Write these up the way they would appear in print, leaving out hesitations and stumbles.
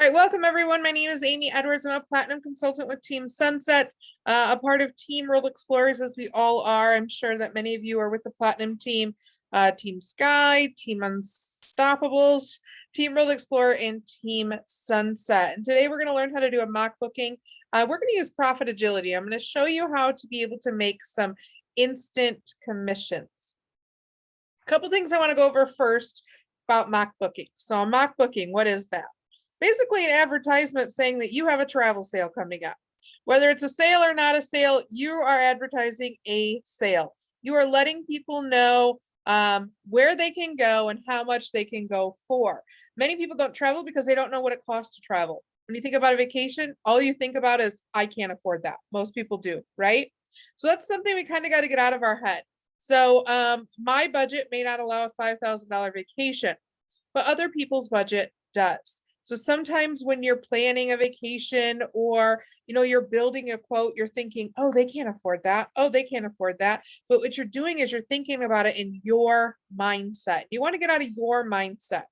All right, welcome everyone. My name is Amy Edwards. I'm a platinum consultant with Team Sunset, a part of Team World Explorers, as we all are. I'm sure that many of you are with the platinum team, Team Sky, Team Unstoppables, Team World Explorer, and Team Sunset. And today we're going to learn how to do a mock booking. We're going to use Profitagility. I'm going to show you how to be able to make some instant commissions. A couple things I want to go over first about mock booking. So a mock booking, what is that? Basically an advertisement saying that you have a travel sale coming up. Whether it's a sale or not a sale, you are advertising a sale. You are letting people know where they can go and how much they can go for. Many people don't travel because they don't know what it costs to travel. When you think about a vacation, all you think about is, I can't afford that. Most people do, right? So that's something we kind of got to get out of our head. So my budget may not allow a $5,000 vacation, but other people's budget does. So sometimes when you're planning a vacation or, you're building a quote, you're thinking, oh, they can't afford that. Oh, they can't afford that. But what you're doing is you're thinking about it in your mindset. You want to get out of your mindset.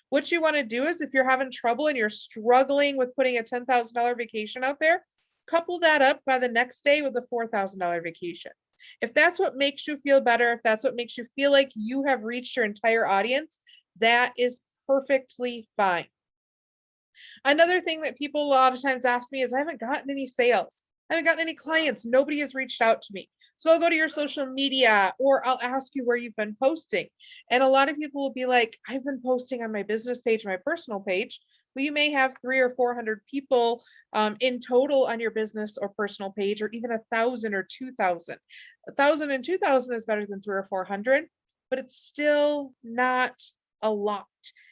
What you want to do is if you're having trouble and you're struggling with putting a $10,000 vacation out there, couple that up by the next day with a $4,000 vacation. If that's what makes you feel better, if that's what makes you feel like you have reached your entire audience, that is perfectly fine. Another thing that people a lot of times ask me is, I haven't gotten any sales. I haven't gotten any clients. Nobody has reached out to me. So I'll go to your social media or I'll ask you where you've been posting. And a lot of people will be like, I've been posting on my business page, my personal page. Well, you may have 300 or 400 people in total on your business or personal page, or even 1,000 or 2,000. 1,000 and 2,000 is better than 300 or 400, but it's still not a lot.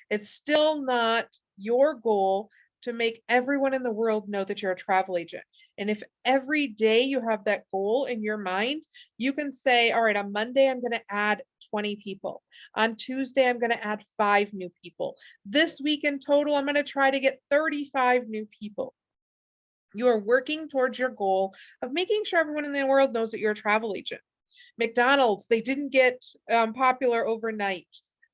It's still not your goal to make everyone in the world know that you're a travel agent. And if every day you have that goal in your mind, you can say, all right, on Monday, I'm going to add 20 people. On Tuesday, I'm going to add 5 new people. This week in total, I'm going to try to get 35 new people. You are working towards your goal of making sure everyone in the world knows that you're a travel agent. McDonald's, they didn't get popular overnight.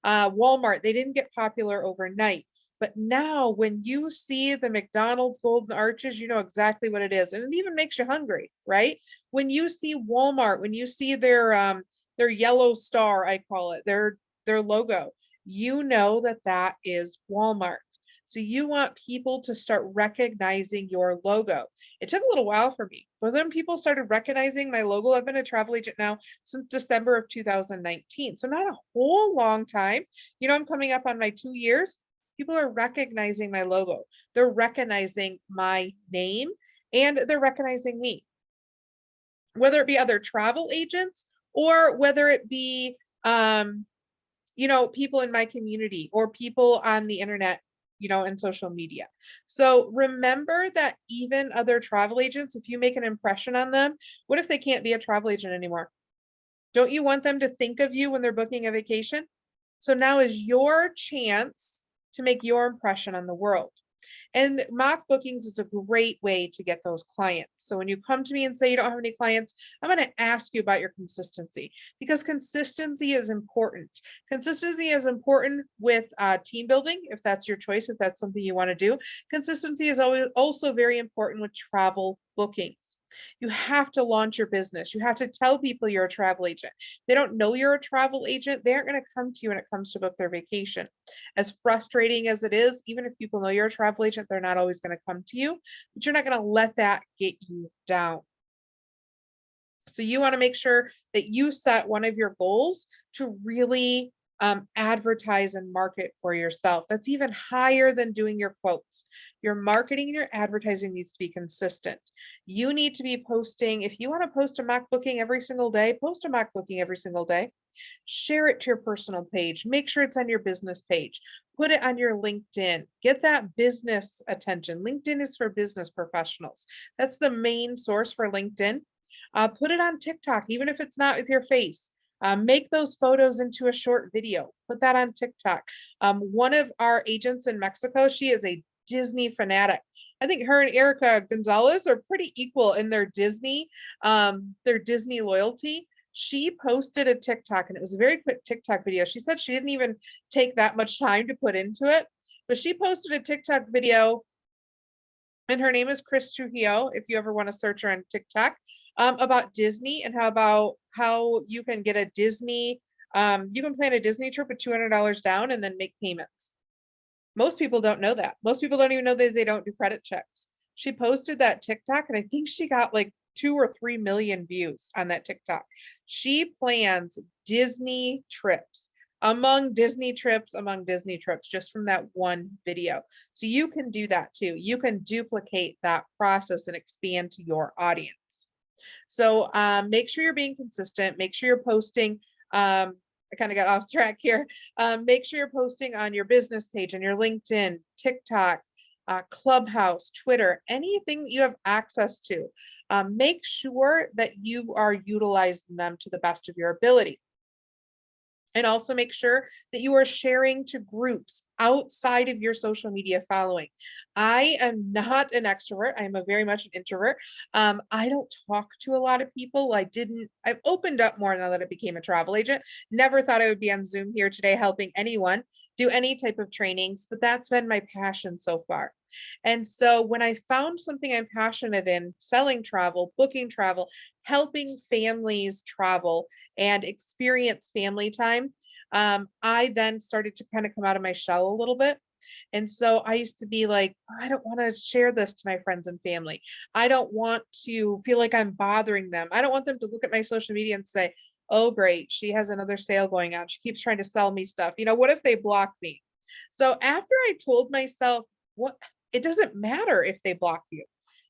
Walmart, they didn't get popular overnight. But now when you see the McDonald's golden arches, you know exactly what it is. And it even makes you hungry, right? When you see Walmart, when you see their yellow star, I call it, their logo, you know that that is Walmart. So you want people to start recognizing your logo. It took a little while for me, but then people started recognizing my logo. I've been a travel agent now since December of 2019. So not a whole long time. I'm coming up on my 2 years. People are recognizing my logo. They're recognizing my name and they're recognizing me. Whether it be other travel agents or whether it be, people in my community or people on the internet, and social media. So remember that even other travel agents, if you make an impression on them, what if they can't be a travel agent anymore? Don't you want them to think of you when they're booking a vacation? So now is your chance to make your impression on the world. And mock bookings is a great way to get those clients. So when you come to me and say you don't have any clients, I'm going to ask you about your consistency, because consistency is important. Consistency is important with team building, if that's your choice, if that's something you want to do. Consistency is always also very important with travel bookings. You have to launch your business. You have to tell people you're a travel agent. If they don't know you're a travel agent, they aren't going to come to you when it comes to book their vacation. As frustrating as it is, even if people know you're a travel agent, they're not always going to come to you, but you're not going to let that get you down. So you want to make sure that you set one of your goals to really advertise and market for yourself. That's even higher than doing your quotes. Your marketing and your advertising needs to be consistent. You need to be posting. If you want to post a mock booking every single day, post a mock booking every single day. Share it to your personal page. Make sure it's on your business page. Put it on your LinkedIn. Get that business attention. LinkedIn is for business professionals. That's the main source for LinkedIn. Put it on TikTok, even if it's not with your face. Make those photos into a short video. Put that on TikTok. One of our agents in Mexico, she is a Disney fanatic. I think her and Erica Gonzalez are pretty equal in their Disney loyalty. She posted a TikTok and it was a very quick TikTok video. She said she didn't even take that much time to put into it, but she posted a TikTok video, and her name is Chris Trujillo, if you ever want to search her on TikTok, about Disney and how you can get a Disney, you can plan a Disney trip with $200 down and then make payments. Most people don't know that. Most people don't even know that they don't do credit checks. She posted that TikTok, and I think she got like 2 or 3 million views on that TikTok. She plans Disney trips among Disney trips just from that one video. So you can do that too. You can duplicate that process and expand to your audience. So make sure you're being consistent. Make sure you're posting. I kind of got off track here. Make sure you're posting on your business page, on your LinkedIn, TikTok, Clubhouse, Twitter, anything that you have access to. Make sure that you are utilizing them to the best of your ability. And also make sure that you are sharing to groups outside of your social media following. I am not an extrovert. I am very much an introvert. I don't talk to a lot of people. I've opened up more now that I became a travel agent. Never thought I would be on Zoom here today helping anyone do any type of trainings, but that's been my passion so far. And so when I found something I'm passionate in, selling travel, booking travel, helping families travel and experience family time, I then started to kind of come out of my shell a little bit. And so I used to be like, I don't want to share this to my friends and family. I don't want to feel like I'm bothering them. I don't want them to look at my social media and say, oh, great, she has another sale going on. She keeps trying to sell me stuff. What if they block me? So after I told myself, it doesn't matter if they block you.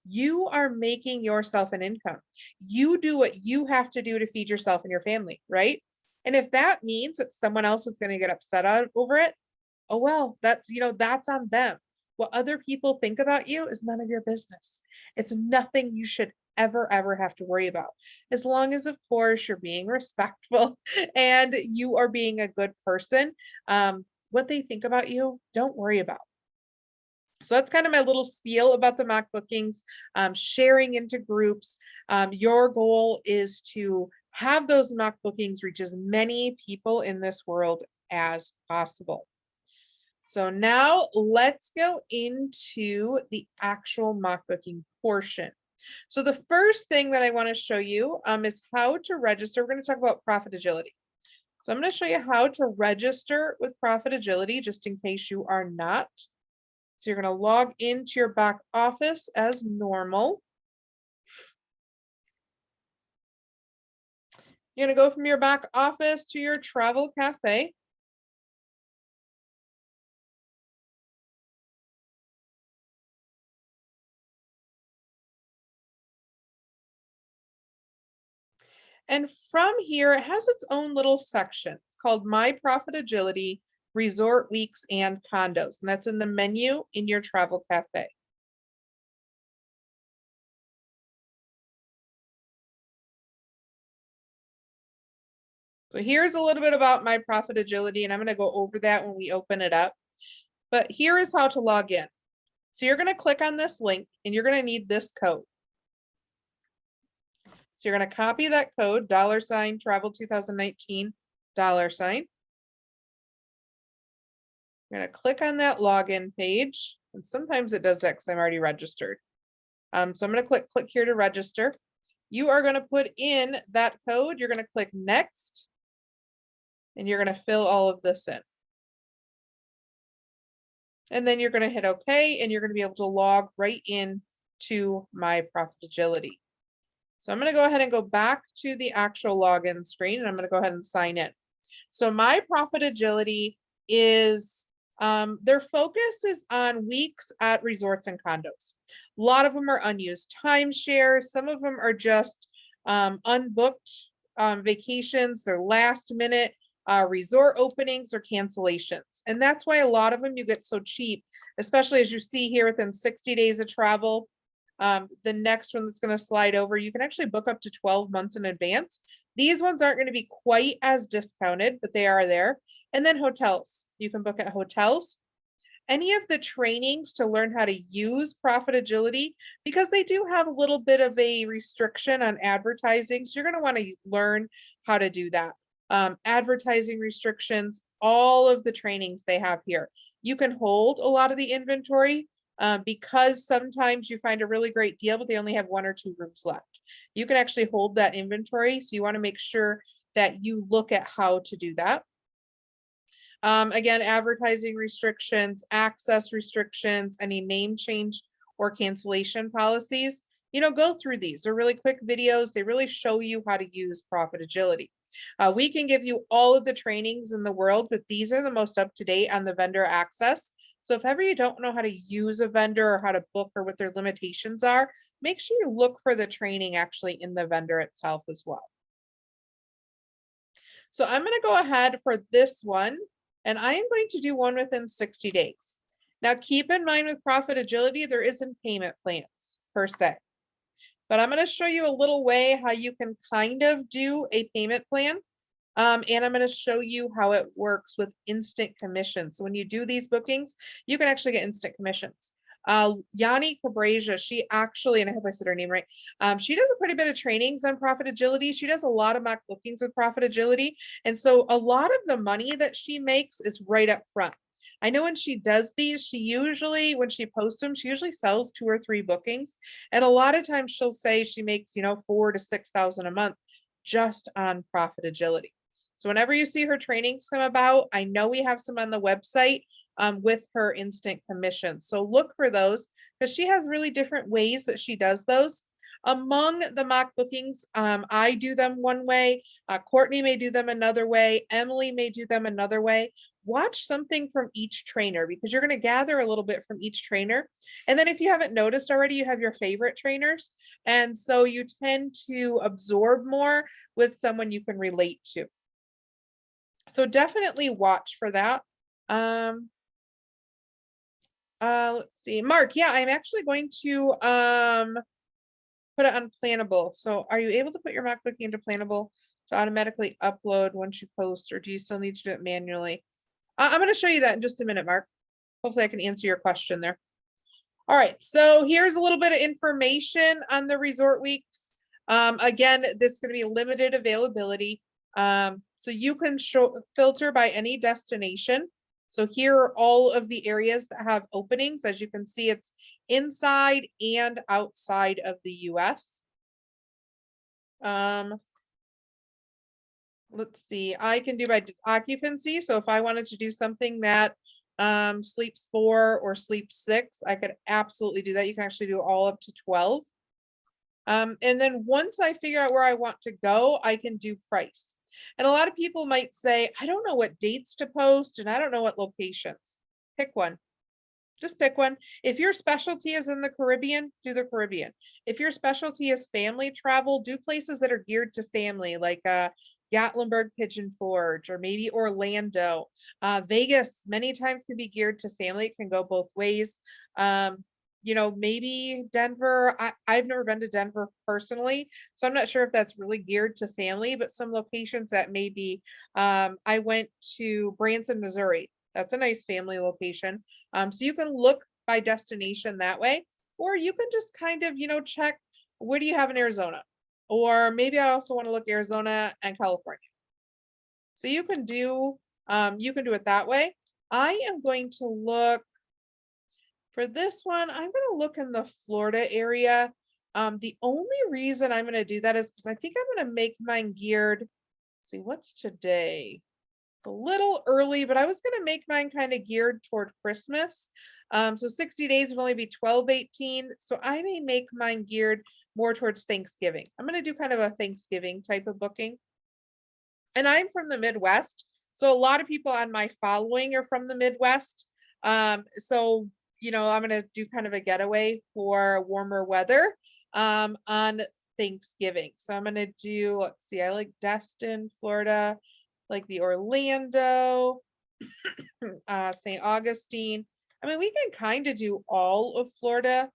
You are making yourself an income. You do what you have to do to feed yourself and your family, right? And if that means that someone else is going to get upset over it, oh, well, that's on them. What other people think about you is none of your business. It's nothing you should ever have to worry about. As long as, of course, you're being respectful and you are being a good person, what they think about you, don't worry about. So that's kind of my little spiel about the mock bookings, sharing into groups. Your goal is to have those mock bookings reach as many people in this world as possible. So now let's go into the actual mock booking portion. So the first thing that I want to show you is how to register. We're going to talk about Profitagility. So I'm going to show you how to register with Profitagility, just in case you are not. So you're going to log into your back office as normal. You're going to go from your back office to your travel cafe. And from here, it has its own little section. It's called MyProfitagility, Resort Weeks and Condos. And that's in the menu in your travel cafe. So here's a little bit about MyProfitagility, and I'm going to go over that when we open it up. But here is how to log in. So you're going to click on this link, and you're going to need this code. So you're going to copy that code, $ travel 2019, $. You're going to click on that login page. And sometimes it does that because I'm already registered. So I'm going to click here to register. You are going to put in that code. You're going to click next. And you're going to fill all of this in. And then you're going to hit OK. And you're going to be able to log right in to MyProfitagility. So I'm going to go ahead and go back to the actual login screen, and I'm going to go ahead and sign in. So MyProfitagility is, their focus is on weeks at resorts and condos. A lot of them are unused timeshares. Some of them are just unbooked vacations. They're last minute resort openings or cancellations. And that's why a lot of them you get so cheap, especially as you see here within 60 days of travel. The next one that's going to slide over, you can actually book up to 12 months in advance. These ones aren't going to be quite as discounted, but they are there. And then hotels, you can book at hotels. Any of the trainings to learn how to use Profitagility, because they do have a little bit of a restriction on advertising. So you're going to want to learn how to do that. Advertising restrictions, all of the trainings they have here. You can hold a lot of the inventory because sometimes you find a really great deal, but they only have 1 or 2 rooms left. You can actually hold that inventory. So you want to make sure that you look at how to do that. Again, advertising restrictions, access restrictions, any name change or cancellation policies, go through these. They're really quick videos. They really show you how to use Profitagility. We can give you all of the trainings in the world, but these are the most up to date on the vendor access. So if ever you don't know how to use a vendor or how to book or what their limitations are, make sure you look for the training actually in the vendor itself as well. So I'm going to go ahead for this one, and I am going to do one within 60 days. Now, keep in mind with Profitagility, there isn't payment plans per se, but I'm going to show you a little way how you can kind of do a payment plan. And I'm going to show you how it works with instant commissions. So when you do these bookings, you can actually get instant commissions. Yanni Cabrasia, she actually, and I hope I said her name right, she does a pretty bit of trainings on Profitagility. She does a lot of mock bookings with Profitagility. And so a lot of the money that she makes is right up front. I know when she does these, she usually, when she posts them, she usually sells 2 or 3 bookings. And a lot of times she'll say she makes, $4,000 to $6,000 a month just on Profitagility. So whenever you see her trainings come about, I know we have some on the website with her instant commission. So look for those because she has really different ways that she does those. Among the mock bookings, I do them one way. Courtney may do them another way. Emily may do them another way. Watch something from each trainer because you're going to gather a little bit from each trainer. And then if you haven't noticed already, you have your favorite trainers. And so you tend to absorb more with someone you can relate to. So definitely watch for that. Let's see, Mark. Yeah, I'm actually going to put it on Plannable. So are you able to put your mock booking into Plannable to automatically upload once you post, or do you still need to do it manually? I'm going to show you that in just a minute, Mark. Hopefully I can answer your question there. All right, so here's a little bit of information on the resort weeks. Again, this is going to be limited availability. So you can filter by any destination. So here are all of the areas that have openings. As you can see, it's inside and outside of the US. Let's see, I can do by occupancy. So if I wanted to do something that sleeps 4 or sleeps 6, I could absolutely do that. You can actually do all up to 12. And then once I figure out where I want to go, I can do price. And a lot of people might say, I don't know what dates to post and I don't know what locations. Pick one. Just pick one. If your specialty is in the Caribbean, do the Caribbean. If your specialty is family travel, do places that are geared to family, like Gatlinburg Pigeon Forge, or maybe Orlando. Vegas many times can be geared to family. It can go both ways. Maybe Denver. I've never been to Denver personally, so I'm not sure if that's really geared to family, but some locations that may be. I went to Branson, Missouri. That's a nice family location. So you can look by destination that way, or you can just kind of, check what do you have in Arizona, or maybe I also want to look Arizona and California. So you can do it that way. I am going to look for this one. I'm going to look in the Florida area. The only reason I'm going to do that is because I think I'm going to make mine geared. Let's see, what's today? It's a little early, but I was going to make mine kind of geared toward Christmas. So 60 days will only be 12/18. So I may make mine geared more towards Thanksgiving. I'm going to do kind of a Thanksgiving type of booking. And I'm from the Midwest. So a lot of people on my following are from the Midwest. So, I'm going to do kind of a getaway for warmer weather on Thanksgiving. So I'm going to do, let's see, I like Destin, Florida, like the Orlando, St. Augustine. I mean, we can kind of do all of Florida.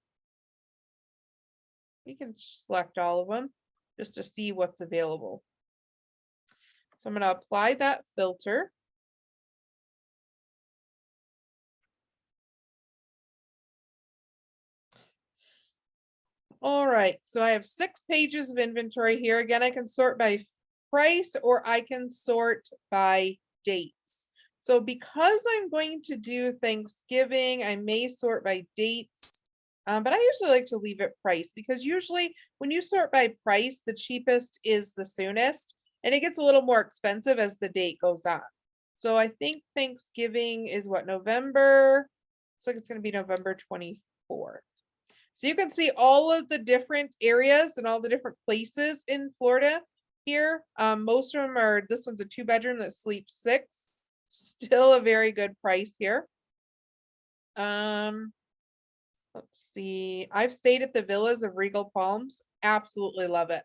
We can select all of them just to see what's available. So I'm going to apply that filter. All right, so I have 6 pages of inventory here. Again, I can sort by price or I can sort by dates. So because I'm going to do Thanksgiving, I may sort by dates, but I usually like to leave it price because usually when you sort by price, the cheapest is the soonest, and it gets a little more expensive as the date goes on. So I think Thanksgiving is what, November? Looks like it's going to be November 24th. So you can see all of the different areas and all the different places in Florida here. Most of them are, this one's a 2-bedroom that sleeps 6. Still a very good price here. Let's see. I've stayed at the villas of Regal Palms. Absolutely love it.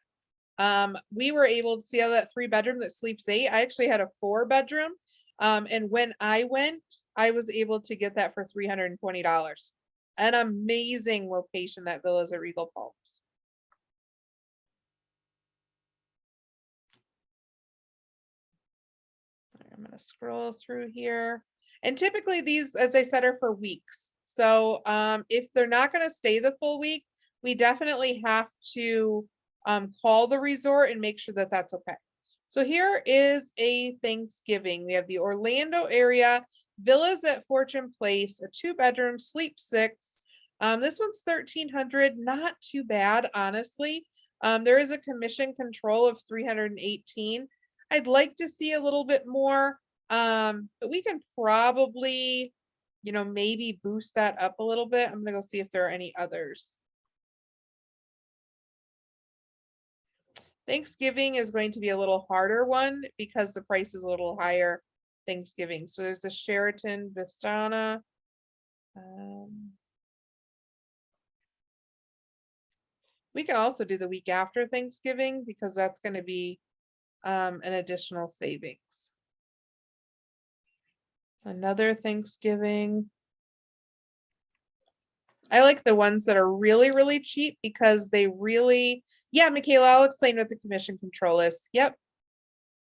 We were able to see how that 3-bedroom that sleeps 8. I actually had a 4-bedroom. And when I went, I was able to get that for $320. An amazing location, that villas at Regal Palms. I'm going to scroll through here. And typically these, as I said, are for weeks. So if they're not going to stay the full week, we definitely have to call the resort and make sure that that's okay. So here is a Thanksgiving. We have the Orlando area, villas at Fortune Place, a 2-bedroom, sleep 6. This one's $1,300, not too bad, honestly. There is a commission control of $318. I'd like to see a little bit more, but we can probably, maybe boost that up a little bit. I'm gonna go see if there are any others. Thanksgiving is going to be a little harder one because the price is a little higher. Thanksgiving. So there's the Sheraton Vistana. We can also do the week after Thanksgiving because that's going to be an additional savings. Another Thanksgiving. I like the ones that are really, really cheap because they really, yeah, Michaela, I'll explain what the commission control is. Yep.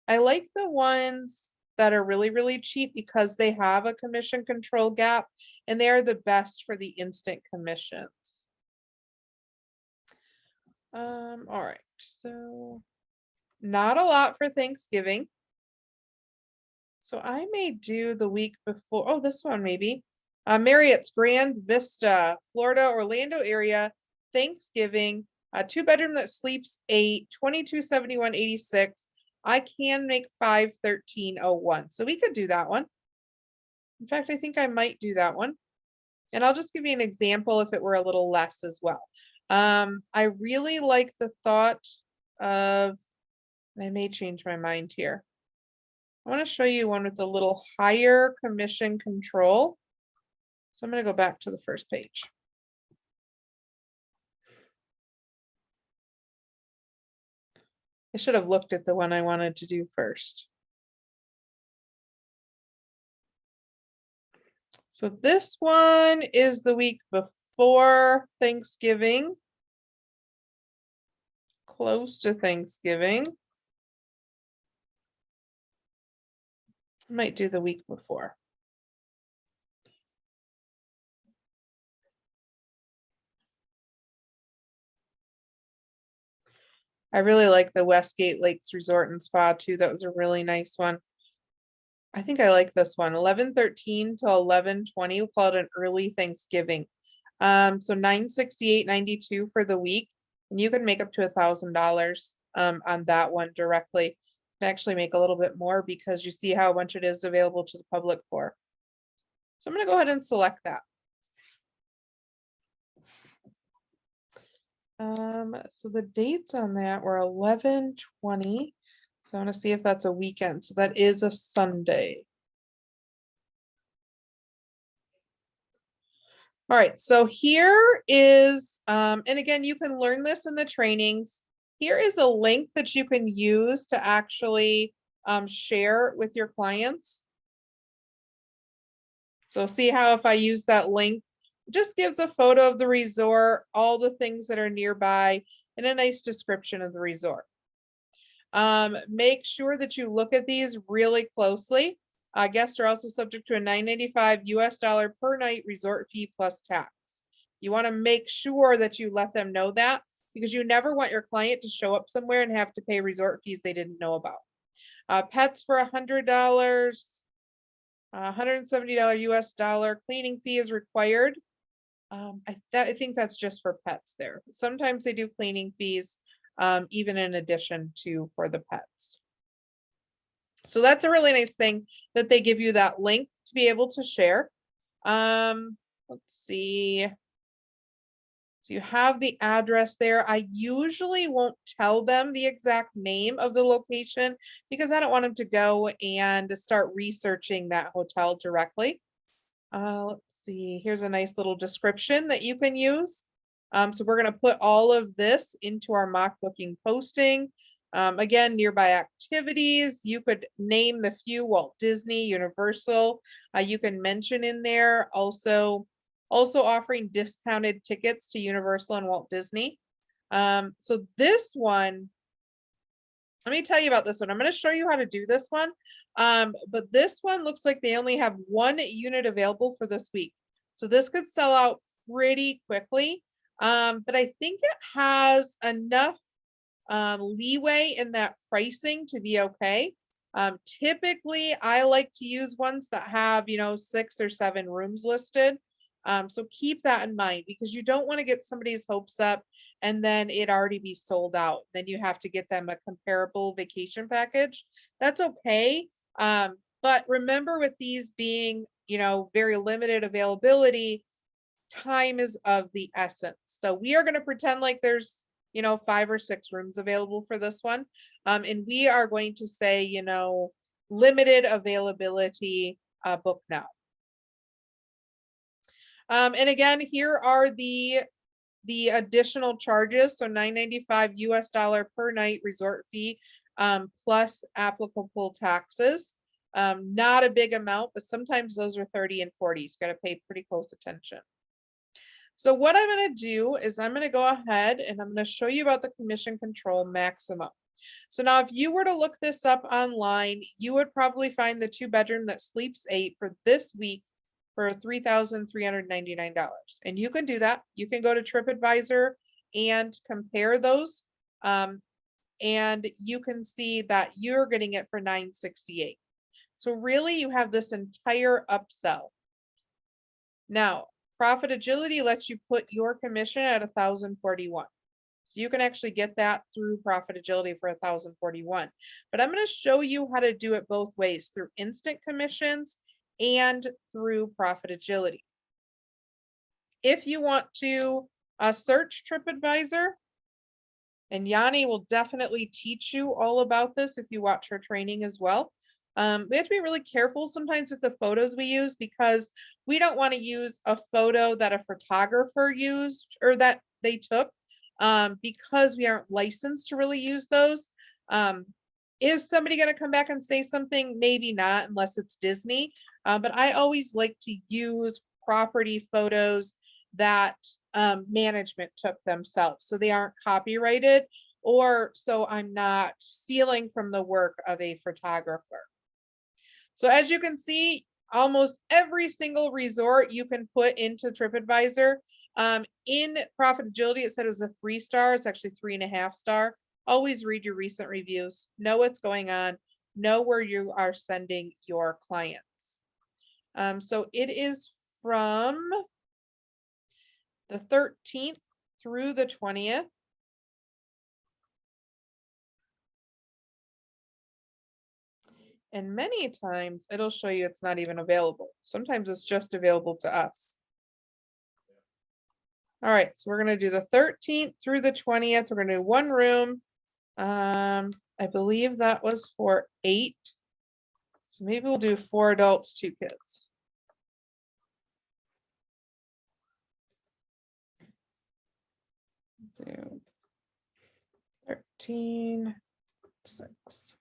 I like the ones that are really, really cheap because they have a commission control gap and they are the best for the instant commissions. All right, so not a lot for Thanksgiving. So I may do the week before. Oh, this one maybe. Marriott's Grand Vista, Florida, Orlando area, Thanksgiving, a 2-bedroom that sleeps 8, $2,271.86. I can make $513.01. So we could do that one. In fact, I think I might do that one. And I'll just give you an example if it were a little less as well. I really like the thought of, and I may change my mind here. I want to show you one with a little higher commission control. So I'm going to go back to the first page. I should have looked at the one I wanted to do first. So this one is the week before Thanksgiving, close to Thanksgiving. I might do the week before. I really like the Westgate Lakes Resort and Spa too. That was a really nice one. I think I like this one, 11/13 to 11/20. We'll call it an early Thanksgiving. So $968.92 for the week, and you can make up to $1,000 on that one directly. You can actually make a little bit more because you see how much it is available to the public for. So I'm going to go ahead and select that. So the dates on that were 11/20. So I want to see if that's a weekend. So that is a Sunday. All right, so here is, and again, you can learn this in the trainings. Here is a link that you can use to actually share with your clients. So see how if I use that link, it just gives a photo of the resort, all the things that are nearby, and a nice description of the resort. Make sure that you look at these really closely. Guests are also subject to a $9.95 US per night resort fee plus tax. You want to make sure that you let them know that because you never want your client to show up somewhere and have to pay resort fees they didn't know about. Pets for $100. $170 US dollar cleaning fee is required. I think that's just for pets there. Sometimes they do cleaning fees, even in addition to for the pets. So that's a really nice thing that they give you that link to be able to share. Let's see. So you have the address there. I usually won't tell them the exact name of the location because I don't want them to go and start researching that hotel directly. Let's see, here's a nice little description that you can use. So we're going to put all of this into our mock booking posting. Again, nearby activities, you could name the few: Walt Disney, Universal. You can mention in there also offering discounted tickets to Universal and Walt Disney. So this one, let me tell you about this one. I'm going to show you how to do this one. But this one looks like they only have one unit available for this week. So this could sell out pretty quickly. But I think it has enough leeway in that pricing to be okay. Typically, I like to use ones that have, 6 or 7 rooms listed. So keep that in mind because you don't want to get somebody's hopes up and then it already be sold out. Then you have to get them a comparable vacation package. That's okay. But remember, with these being, very limited availability, time is of the essence. So we are going to pretend like there's, 5 or 6 rooms available for this one. And we are going to say, limited availability, book now. And again, here are the additional charges. So $9.95 US dollar per night resort fee, plus applicable taxes. Not a big amount, but sometimes those are 30 and 40. You got to pay pretty close attention. So what I'm going to do is I'm going to go ahead and I'm going to show you about the commission control maximum. So now if you were to look this up online, you would probably find the 2-bedroom that sleeps 8 for this week for $3,399. And you can do that. You can go to TripAdvisor and compare those. And you can see that you're getting it for $968. So really you have this entire upsell. Now, Profitagility lets you put your commission at $1,041. So you can actually get that through Profitagility for $1,041. But I'm going to show you how to do it both ways, through instant commissions and through Profitagility. If you want to search TripAdvisor, and Yanni will definitely teach you all about this if you watch her training as well. We have to be really careful sometimes with the photos we use because we don't want to use a photo that a photographer used or that they took because we aren't licensed to really use those. Is somebody going to come back and say something? Maybe not, unless it's Disney. But I always like to use property photos that management took themselves, so they aren't copyrighted, or so I'm not stealing from the work of a photographer. So as you can see, almost every single resort you can put into TripAdvisor. In Profitagility, it said it was a 3-star. It's actually 3.5 star. Always read your recent reviews. Know what's going on. Know where you are sending your clients. So it is from the 13th through the 20th. And many times it'll show you it's not even available. Sometimes it's just available to us. All right, so we're going to do the 13th through the 20th. We're going to do 1 room. I believe that was for 8. So maybe we'll do 4 adults, 2 kids. Do 13, 6.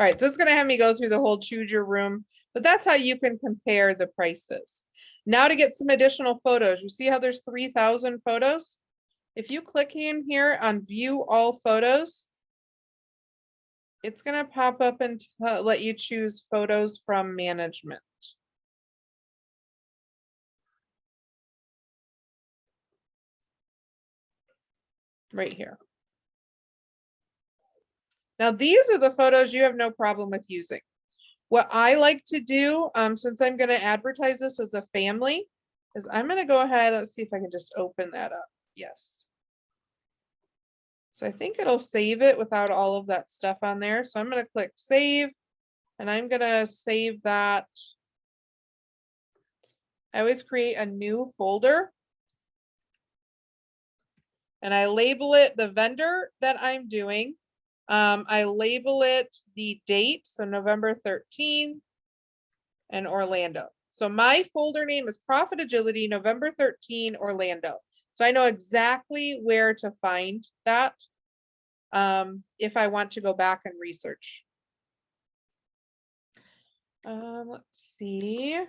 All right, so it's going to have me go through the whole choose your room, but that's how you can compare the prices. Now to get some additional photos, you see how there's 3,000 photos? If you click in here on view all photos, It's going to pop up and let you choose photos from management. Right here. Now, these are the photos you have no problem with using. What I like to do, since I'm going to advertise this as a family, is I'm going to go ahead, let's see if I can just open that up. Yes. So I think it'll save it without all of that stuff on there. So I'm going to click save, and I'm going to save that. I always create a new folder, and I label it the vendor that I'm doing. I label it the date, so November 13th, and Orlando. So my folder name is Profitagility, November 13, Orlando. So I know exactly where to find that if I want to go back and research. Let's see.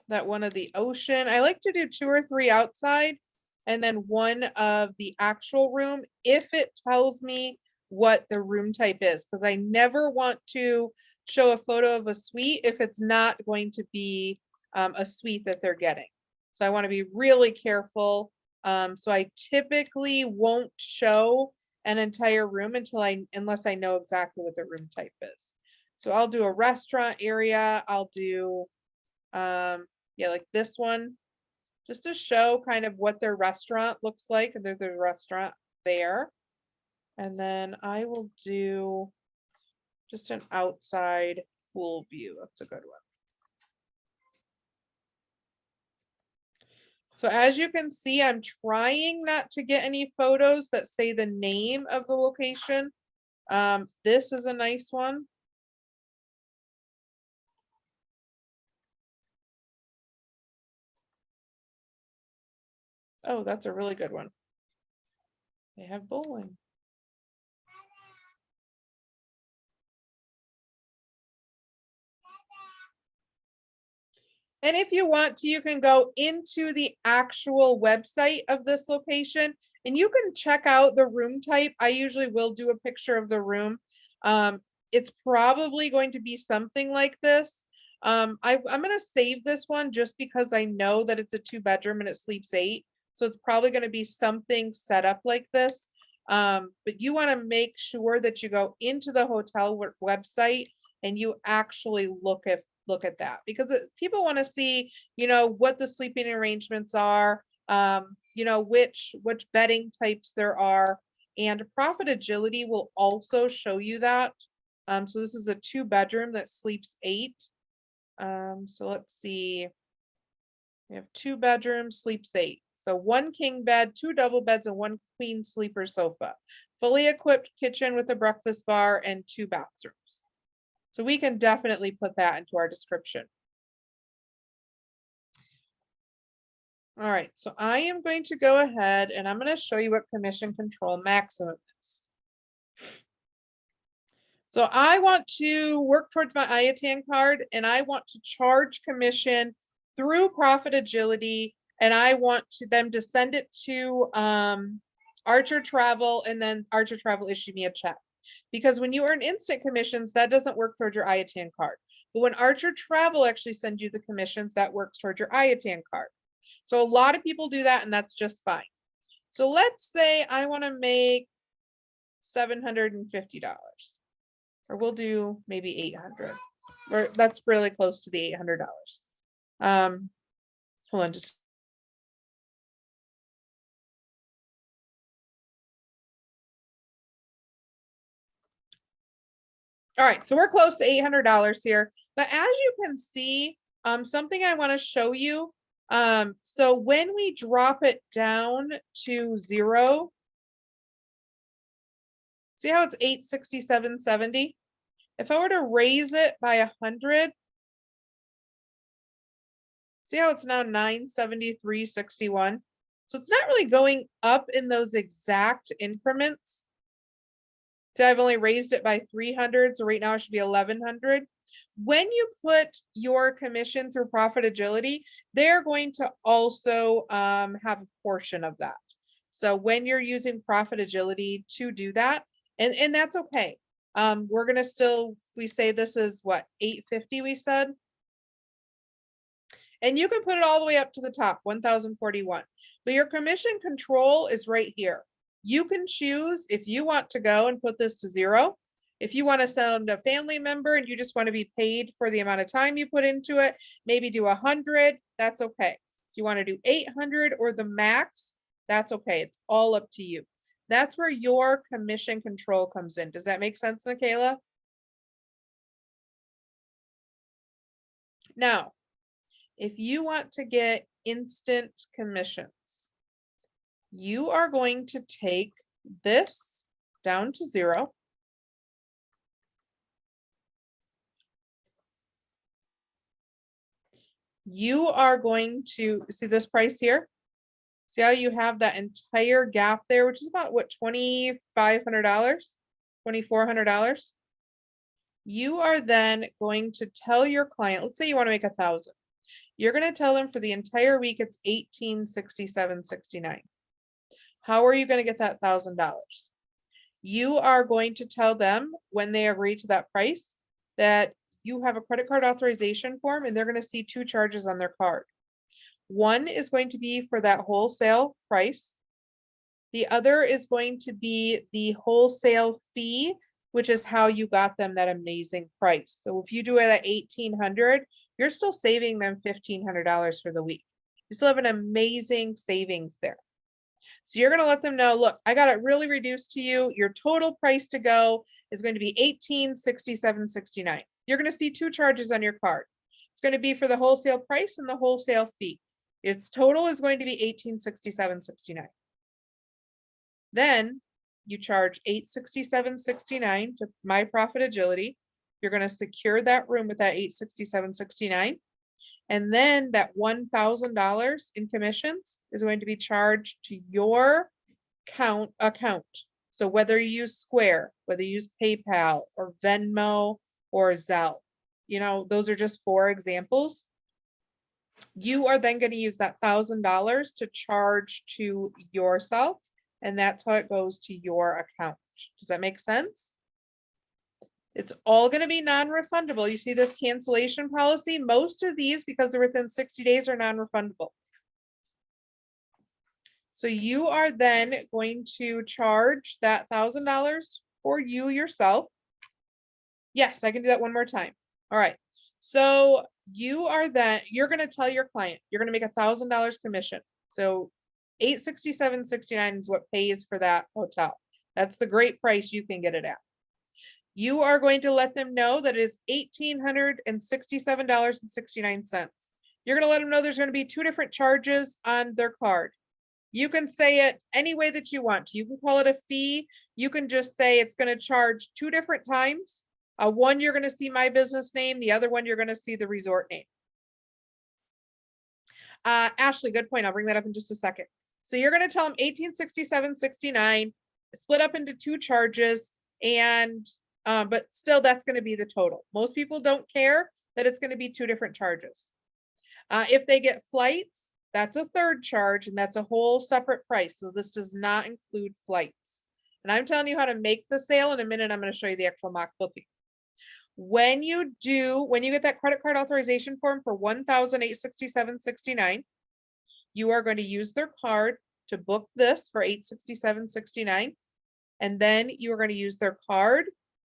That one of the ocean. I like to do 2 or 3 outside and then one of the actual room if it tells me what the room type is, because I never want to show a photo of a suite if it's not going to be a suite that they're getting. So I want to be really careful. So I typically won't show an entire room unless I know exactly what the room type is. So I'll do a restaurant area. I'll do yeah, like this one, just to show kind of what their restaurant looks like. And there's a restaurant there. And then I will do just an outside pool view. That's a good one. So as you can see, I'm trying not to get any photos that say the name of the location. This is a nice one. Oh, that's a really good one. They have bowling. And if you want to, you can go into the actual website of this location and you can check out the room type. I usually will do a picture of the room. It's probably going to be something like this. I'm going to save this one just because I know that it's a 2-bedroom and it sleeps 8. So it's probably going to be something set up like this. But you want to make sure that you go into the hotel website and you actually look at that, because people want to see, what the sleeping arrangements are, which bedding types there are, and Profitagility will also show you that. So this is a 2-bedroom that sleeps 8. So let's see. We have 2 bedrooms, sleeps 8. So 1 king bed, 2 double beds, and 1 queen sleeper sofa. Fully equipped kitchen with a breakfast bar and 2 bathrooms. So we can definitely put that into our description. All right, so I am going to go ahead and I'm going to show you what commission control maximum is. So I want to work towards my IATAN card and I want to charge commission through Profitagility, and I want them to send it to Archer Travel, and then Archer Travel issue me a check. Because when you earn instant commissions, that doesn't work towards your IATAN card. But when Archer Travel actually sends you the commissions, that works towards your IATAN card. So a lot of people do that, and that's just fine. So let's say I want to make $750, or we'll do maybe 800. Or that's really close to the $800. Hold on, just. All right, so we're close to $800 here. But as you can see, something I want to show you. So when we drop it down to 0, see how it's 867.70? If I were to raise it by 100, see how it's now 973.61? So it's not really going up in those exact increments. So I've only raised it by 300, so right now it should be 1100. When you put your commission through Profitagility, they're going to also have a portion of that. So when you're using Profitagility to do that, and that's okay. We're gonna still, we say this is what, 850 we said? And you can put it all the way up to the top, 1041. But your commission control is right here. You can choose if you want to go and put this to 0. If you want to send a family member and you just want to be paid for the amount of time you put into it, maybe do 100, that's okay. If you want to do 800 or the max, that's okay. It's all up to you. That's where your commission control comes in. Does that make sense, Michaela? Now, if you want to get instant commissions, you are going to take this down to 0. You are going to see this price here. See how you have that entire gap there, which is about what, $2,500, $2,400. You are then going to tell your client, let's say you want to make 1,000. You're going to tell them for the entire week it's $1,867.69. How are you going to get that $1,000? You are going to tell them when they agree to that price that you have a credit card authorization form and they're going to see 2 charges on their card. One is going to be for that wholesale price. The other is going to be the wholesale fee, which is how you got them that amazing price. So if you do it at $1,800, you're still saving them $1,500 for the week. You still have an amazing savings there. So you're going to let them know, look, I got it really reduced to you. Your total price to go is going to be $1,867.69. You're going to see 2 charges on your card. It's going to be for the wholesale price and the wholesale fee. Its total is going to be $1,867.69. Then you charge $867.69 to MyProfitagility. You're going to secure that room with that $867.69. And then that $1,000 in commissions is going to be charged to your account. So whether you use Square, whether you use PayPal or Venmo or Zelle, you know, those are just 4 examples. You are then going to use that $1,000 to charge to yourself. And that's how it goes to your account. Does that make sense? It's all going to be non-refundable. You see this cancellation policy? Most of these, because they're within 60 days, are non-refundable. So you are then going to charge that $1,000 for you yourself. Yes, I can do that one more time. All right. So you are then, you're going to tell your client, you're going to make $1,000 commission. So $867.69 is what pays for that hotel. That's the great price you can get it at. You are going to let them know that it is $1,867.69. You're going to let them know there's going to be 2 different charges on their card. You can say it any way that you want. You can call it a fee. You can just say it's going to charge 2 different times. One, you're going to see my business name. The other one, you're going to see the resort name. Ashley, good point. I'll bring that up in just a second. So you're going to tell them $1,867.69, split up into 2 charges, and but still that's going to be the total. Most people don't care that it's going to be 2 different charges. If they get flights, that's a 3rd charge, and that's a whole separate price. So this does not include flights. And I'm telling you how to make the sale in a minute. I'm going to show you the actual mock booking. When you get that credit card authorization form for $1,867.69, you are going to use their card to book this for $867.69. And then you are going to use their card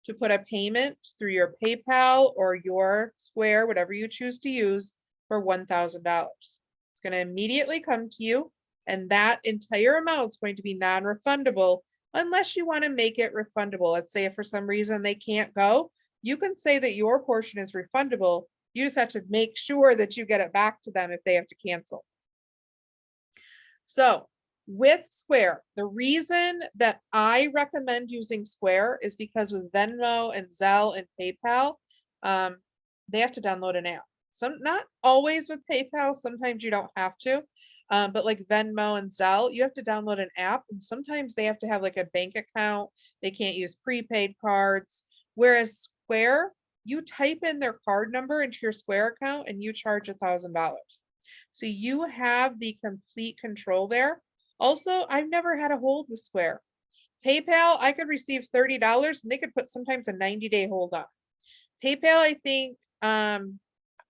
to put a payment through your PayPal or your Square, whatever you choose to use, for $1,000. It's going to immediately come to you, and that entire amount is going to be non-refundable unless you want to make it refundable. Let's say if for some reason they can't go, you can say that your portion is refundable. You just have to make sure that you get it back to them if they have to cancel. So with Square, the reason that I recommend using Square is because with Venmo and Zelle and PayPal, they have to download an app. Not always with PayPal, sometimes you don't have to, but like Venmo and Zelle, you have to download an app, and sometimes they have to have like a bank account. They can't use prepaid cards. Whereas Square, you type in their card number into your Square account and you charge $1,000. So you have the complete control there Also, I've never had a hold with Square. PayPal, I could receive $30 and they could put sometimes a 90-day hold on. PayPal, I think,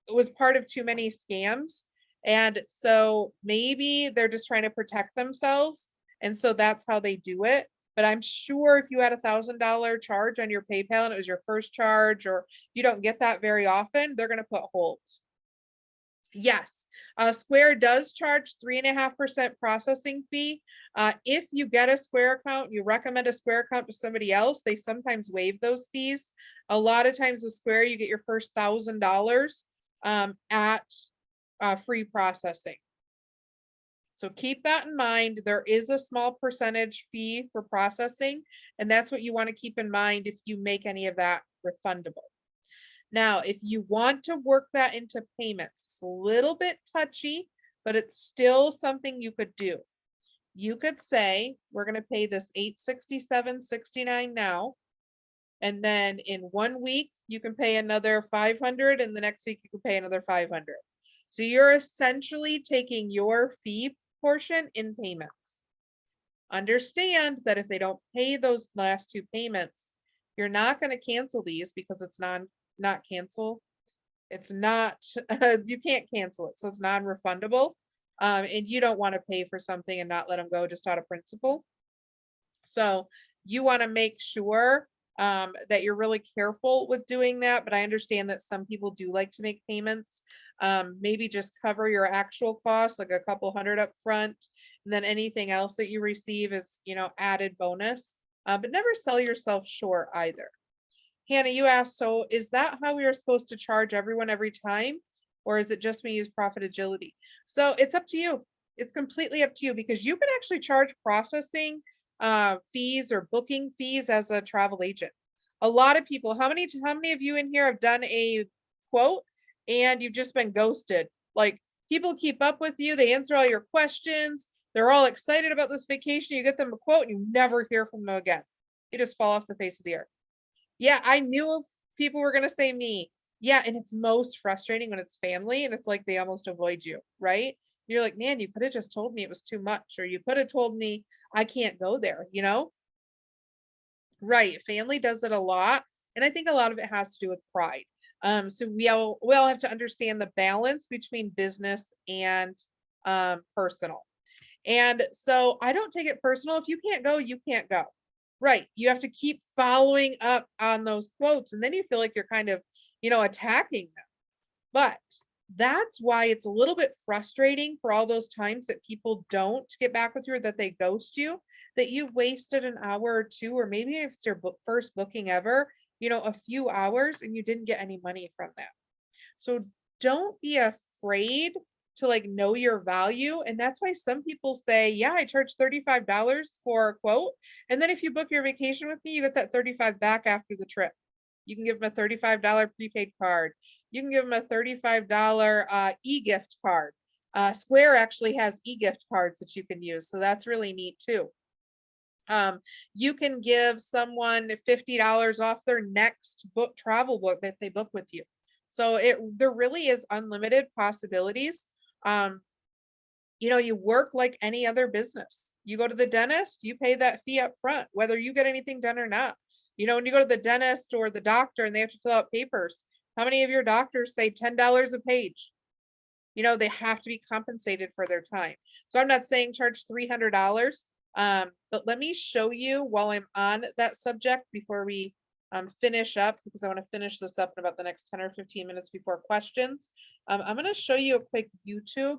was part of too many scams. And so maybe they're just trying to protect themselves. And so that's how they do it. But I'm sure if you had $1,000 charge on your PayPal and it was your first charge, or you don't get that very often, they're going to put holds. Yes, Square does charge 3.5% processing fee. If you get a Square account, you recommend a Square account to somebody else, they sometimes waive those fees. A lot of times with Square, you get your first $1,000 at free processing. So keep that in mind. There is a small percentage fee for processing, and that's what you want to keep in mind if you make any of that refundable. Now, if you want to work that into payments, it's a little bit touchy, but it's still something you could do. You could say, we're going to pay this $867.69 now. And then in 1 week, you can pay another $500, and the next week you can pay another $500. So you're essentially taking your fee portion in payments. Understand that if they don't pay those last 2 payments, you're not going to cancel these because it's not cancel. It's not, you can't cancel it. So it's non-refundable. And you don't want to pay for something and not let them go just out of principle. So you want to make sure that you're really careful with doing that. But I understand that some people do like to make payments. Maybe just cover your actual costs, like a couple hundred up front. And then anything else that you receive is, added bonus. But never sell yourself short either. Hannah, you asked, so is that how we are supposed to charge everyone every time? Or is it just we use Profitagility? So it's up to you. It's completely up to you because you can actually charge processing fees or booking fees as a travel agent. A lot of people, how many of you in here have done a quote and you've just been ghosted? Like, people keep up with you, they answer all your questions, they're all excited about this vacation, you get them a quote and you never hear from them again. You just fall off the face of the earth. Yeah, I knew if people were going to say me. Yeah, and it's most frustrating when it's family and it's like they almost avoid you, right? You're like, man, you could have just told me it was too much, or you could have told me I can't go there, Right, family does it a lot, and I think a lot of it has to do with pride. So we all have to understand the balance between business and personal. And so I don't take it personal. If you can't go, you can't go. Right. You have to keep following up on those quotes, and then you feel like you're kind of, attacking them. But that's why it's a little bit frustrating for all those times that people don't get back with you, or that they ghost you, that you've wasted an hour or two, or maybe if it's your first booking ever, a few hours, and you didn't get any money from that. So don't be afraid to know your value. And that's why some people say, yeah, I charge $35 for a quote. And then if you book your vacation with me, you get that 35 back after the trip. You can give them a $35 prepaid card. You can give them a $35 e-gift card. Square actually has e-gift cards that you can use. So that's really neat too. You can give someone $50 off their next travel book that they book with you. So there really is unlimited possibilities. You work like any other business. You go to the dentist, you pay that fee up front, whether you get anything done or not. When you go to the dentist or the doctor and they have to fill out papers, how many of your doctors say $10 a page? They have to be compensated for their time. So I'm not saying charge $300, but let me show you while I'm on that subject before we finish up, because I want to finish this up in about the next 10 or 15 minutes before questions. I'm going to show you a quick YouTube.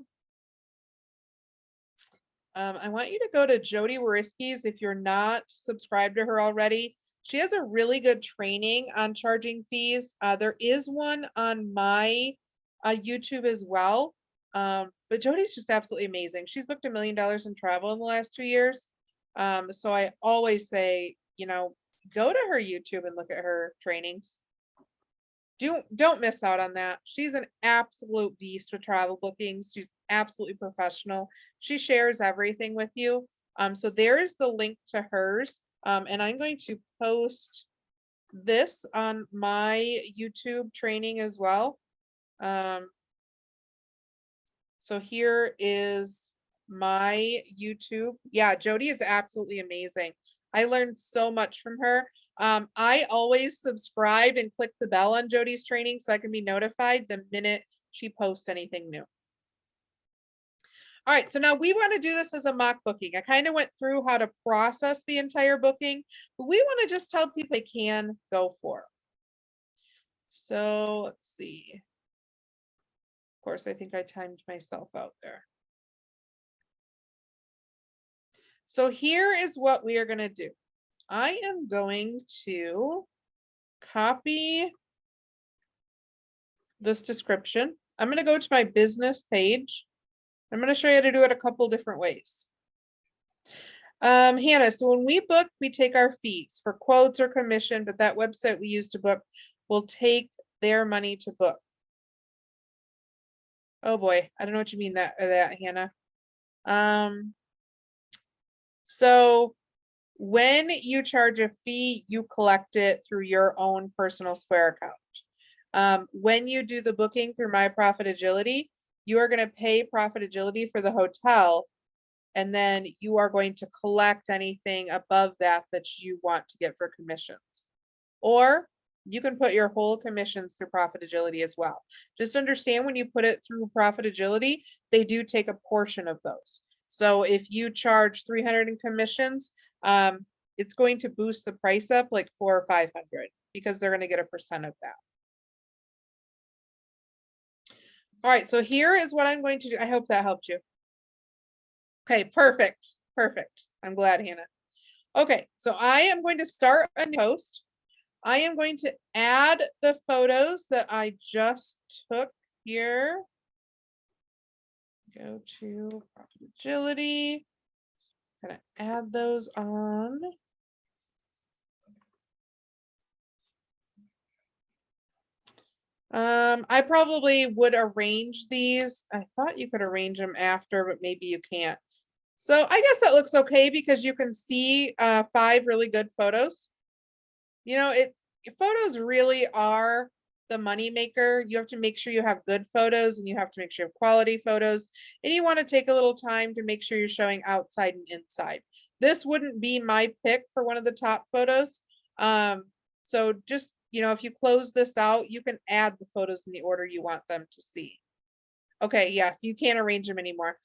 I want you to go to Jody Wariski's if you're not subscribed to her already. She has a really good training on charging fees. There is one on my YouTube as well. But Jody's just absolutely amazing. She's booked $1 million in travel in the last 2 years. So I always say, go to her YouTube and look at her trainings. Don't miss out on that. She's an absolute beast with travel bookings. She's absolutely professional. She shares everything with you. So there is the link to hers. And I'm going to post this on my YouTube training as well. So here is my YouTube. Yeah, Jody is absolutely amazing. I learned so much from her. I always subscribe and click the bell on Jody's training so I can be notified the minute she posts anything new. All right, so now we want to do this as a mock booking. I kind of went through how to process the entire booking, but we want to just tell people they can go for. So let's see. Of course, I think I timed myself out there. So here is what we are going to do. I am going to copy this description. I'm going to go to my business page. I'm going to show you how to do it a couple different ways. Hannah, so when we book, we take our fees for quotes or commission, but that website we use to book will take their money to book. Oh boy, I don't know what you mean that Hannah. So when you charge a fee, you collect it through your own personal Square account. When you do the booking through MyProfitagility, you are going to pay Profitagility for the hotel, and then you are going to collect anything above that that you want to get for commissions. Or you can put your whole commissions through Profitagility as well. Just understand when you put it through Profitagility, they do take a portion of those. So if you charge 300 in commissions, it's going to boost the price up like 400 or 500 because they're going to get a percent of that. All right, so here is what I'm going to do. I hope that helped you. Okay, perfect. Perfect. I'm glad, Hannah. Okay, so I am going to start a new post. I am going to add the photos that I just took here. Go to Profitagility. I'm going to add those on. I probably would arrange these. I thought you could arrange them after, but maybe you can't. So I guess that looks okay because you can see 5 really good photos. You know, photos really are the money maker. You have to make sure you have good photos, and you have to make sure you have quality photos, and you want to take a little time to make sure you're showing outside and inside. This wouldn't be my pick for one of the top photos. So just, you know, if you close this out, you can add the photos in the order you want them to see. Okay, yes, you can't arrange them anymore.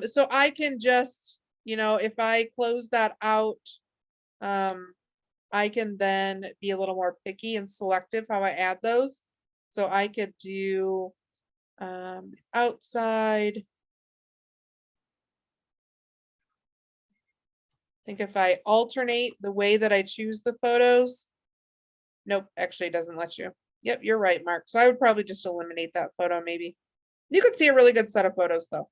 So I can just, you know, if I close that out, I can then be a little more picky and selective how I add those. So I could do outside. I think if I alternate the way that I choose the photos, nope, actually it doesn't let you. Yep, you're right, Mark. So I would probably just eliminate that photo maybe. You could see a really good set of photos though.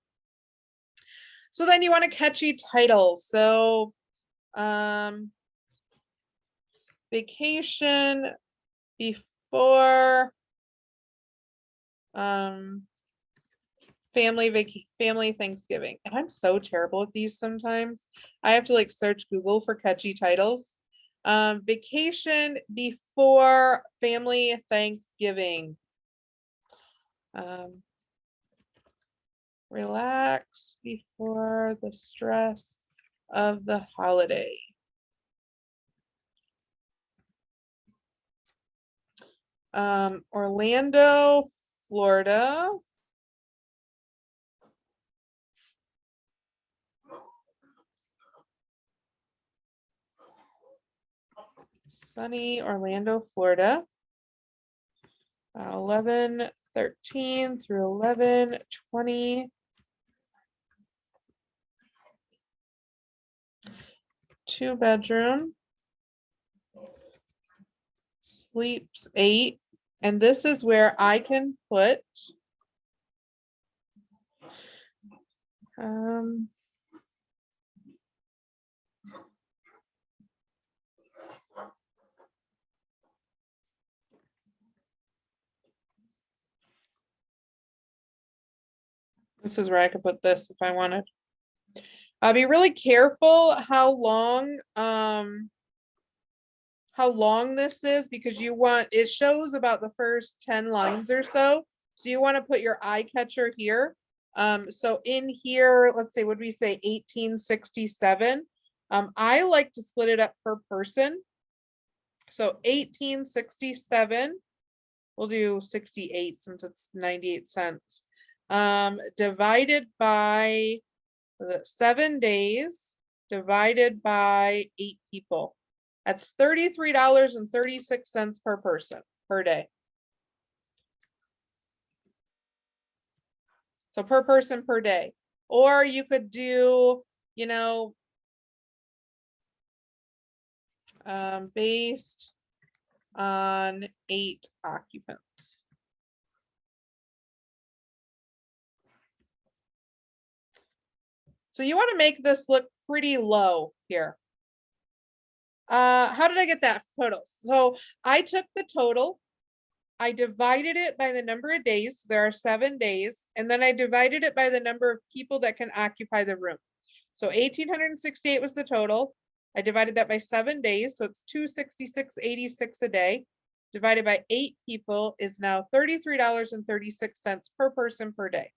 So then you want a catchy title. So vacation before family Thanksgiving. And I'm so terrible at these sometimes. I have to like search Google for catchy titles. Vacation before family Thanksgiving. Relax before the stress of the holiday. Orlando, Florida. Sunny Orlando, Florida. 11/13 through 11/20. 2-bedroom. Sleeps 8. And this is where I can put this is where I could put this if I wanted. I'll be really careful how long this is, because you want, it shows about the first 10 lines or so. So you want to put your eye catcher here. So in here, let's say, would we say 1867? I like to split it up per person. So 1867, we'll do 68 since it's 98 cents. Divided by 7 days, divided by 8 people. That's $33.36 per person per day. So per person per day. Or you could do, you know, based on 8 occupants. So you want to make this look pretty low here. How did I get that total? So I took the total, I divided it by the number of days. There are 7 days, and then I divided it by the number of people that can occupy the room. So 1,868 was the total. I divided that by 7 days, so it's 266.86 a day. Divided by 8 people is now $33.36 per person per day.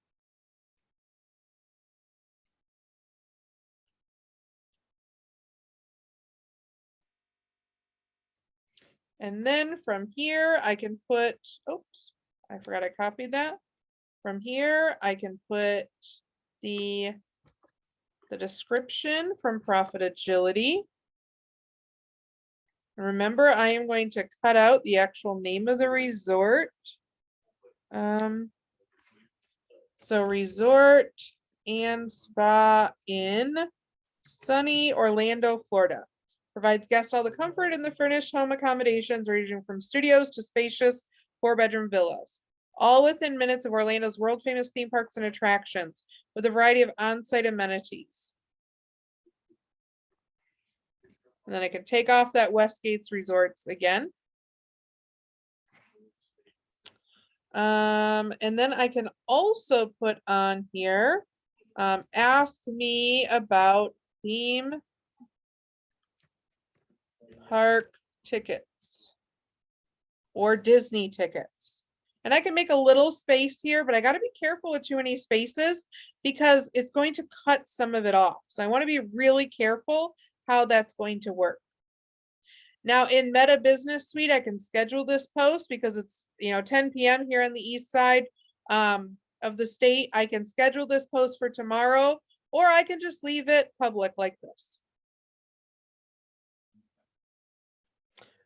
And then from here, I can put, oops, I forgot I copied that. From here, I can put the description from Profitagility. Remember, I am going to cut out the actual name of the resort. So resort and spa in sunny Orlando, Florida. Provides guests all the comfort in the furnished home accommodations ranging from studios to spacious 4-bedroom villas. All within minutes of Orlando's world famous theme parks and attractions with a variety of on-site amenities. And then I can take off that Westgate's Resorts again. And then I can also put on here, ask me about theme park tickets or Disney tickets. And I can make a little space here, but I got to be careful with too many spaces because it's going to cut some of it off. So I want to be really careful how that's going to work. Now in Meta Business Suite, I can schedule this post because it's 10 p.m. here on the east side of the state. I can schedule this post for tomorrow, or I can just leave it public like this.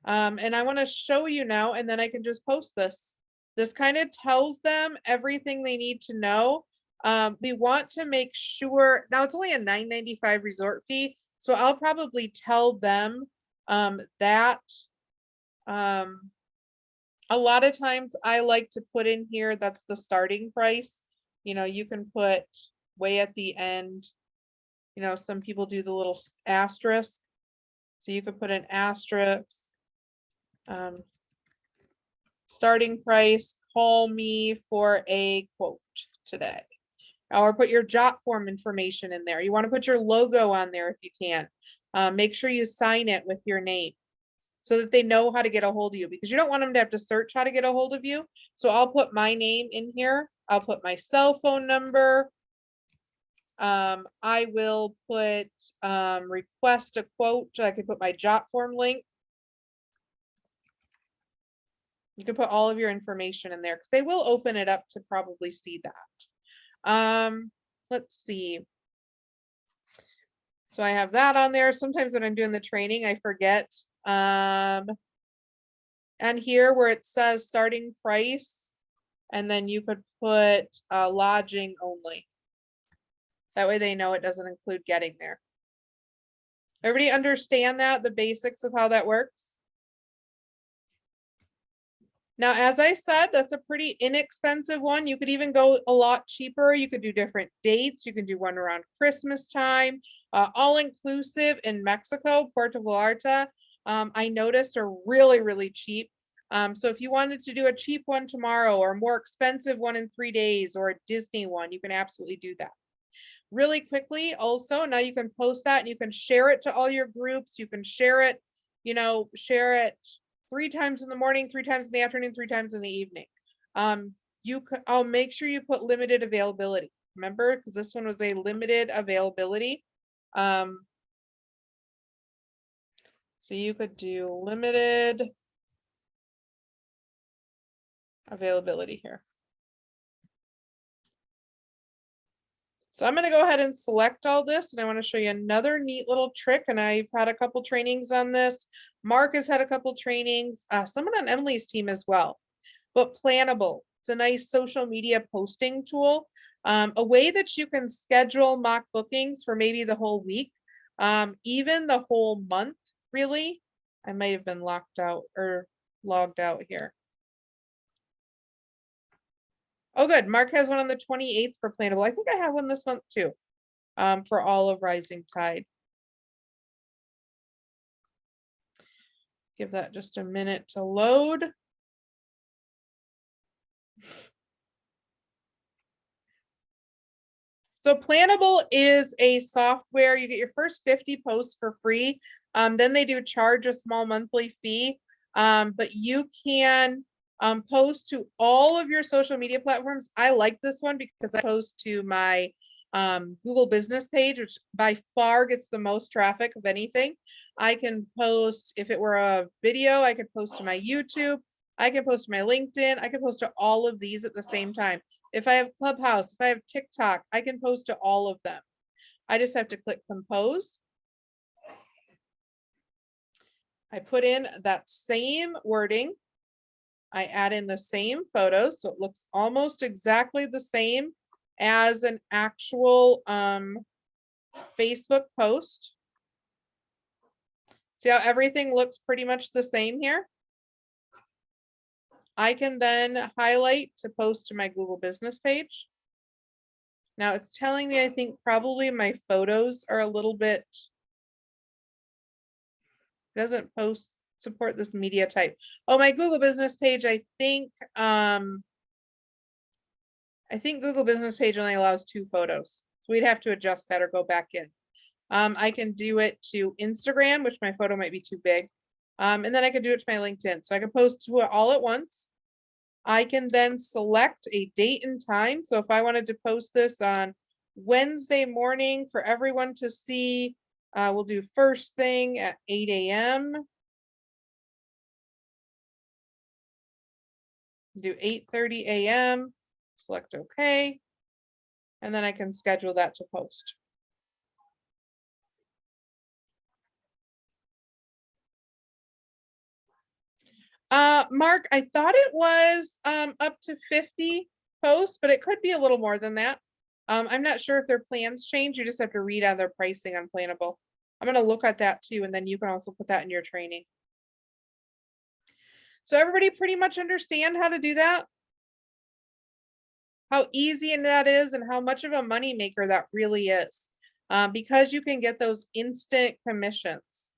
And I want to show you now, and then I can just post this. This kind of tells them everything they need to know. We want to make sure, now it's only a $9.95 resort fee, so I'll probably tell them that a lot of times I like to put in here, that's the starting price. You can put way at the end, some people do the little asterisk. So you could put an asterisk, starting price, call me for a quote today. Or put your jot form information in there. You want to put your logo on there if you can. Make sure you sign it with your name so that they know how to get a hold of you, because you don't want them to have to search how to get a hold of you. So I'll put my name in here. I'll put my cell phone number. I will put request a quote. I can put my jot form link. You can put all of your information in there because they will open it up to probably see that. Let's see. So I have that on there. Sometimes when I'm doing the training, I forget. And here where it says starting price, and then you could put lodging only. That way they know it doesn't include getting there. Everybody understand that, the basics of how that works? Now, as I said, that's a pretty inexpensive one. You could even go a lot cheaper. You could do different dates. You can do one around Christmas time, all inclusive in Mexico, Puerto Vallarta. I noticed are really, really cheap. So if you wanted to do a cheap one tomorrow or a more expensive one in 3 days or a Disney one, you can absolutely do that. Really quickly, also, now you can post that and you can share it to all your groups. You can share it, share it 3 times in the morning, 3 times in the afternoon, 3 times in the evening. I'll make sure you put limited availability. remember, because this one was a limited availability. So you could do limited availability here. So I'm going to go ahead and select all this, and I want to show you another neat little trick. And I've had a couple trainings on this. Mark has had a couple trainings, someone on Emily's team as well. But Plannable, it's a nice social media posting tool, a way that you can schedule mock bookings for maybe the whole week, even the whole month, really. I might have been locked out or logged out here. Oh, good. Mark has one on the 28th for Plannable. I think I have one this month too, for all of Rising Tide. Give that just a minute to load. So Plannable is a software. You get your first 50 posts for free. Then they do charge a small monthly fee, but you can post to all of your social media platforms. I like this one because I post to my Google business page, which by far gets the most traffic of anything. I can post, if it were a video, I could post to my YouTube. I can post to my LinkedIn. I can post to all of these at the same time. If I have Clubhouse, if I have TikTok, I can post to all of them. I just have to click compose. I put in that same wording. I add in the same photos, so it looks almost exactly the same as an actual Facebook post. See how everything looks pretty much the same here? I can then highlight to post to my Google business page. Now it's telling me, I think probably my photos are a little bit, doesn't post support this media type. Oh, my Google business page, I think Google business page only allows 2 photos. So we'd have to adjust that or go back in. I can do it to Instagram, which my photo might be too big. And then I can do it to my LinkedIn. So I can post to it all at once. I can then select a date and time. So if I wanted to post this on Wednesday morning for everyone to see, we'll do first thing at 8 a.m. Do 8:30 a.m. Select OK. And then I can schedule that to post. Mark, I thought it was up to 50 posts, but it could be a little more than that. I'm not sure if their plans change. You just have to read on their pricing on Plannable. I'm going to look at that too, and then you can also put that in your training. So everybody pretty much understand how to do that? How easy that is and how much of a money maker that really is, because you can get those instant commissions.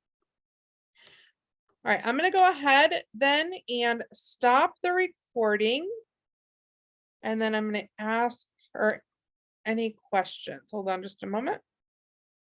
All right, I'm going to go ahead then and stop the recording. And then I'm going to ask her any questions. Hold on just a moment.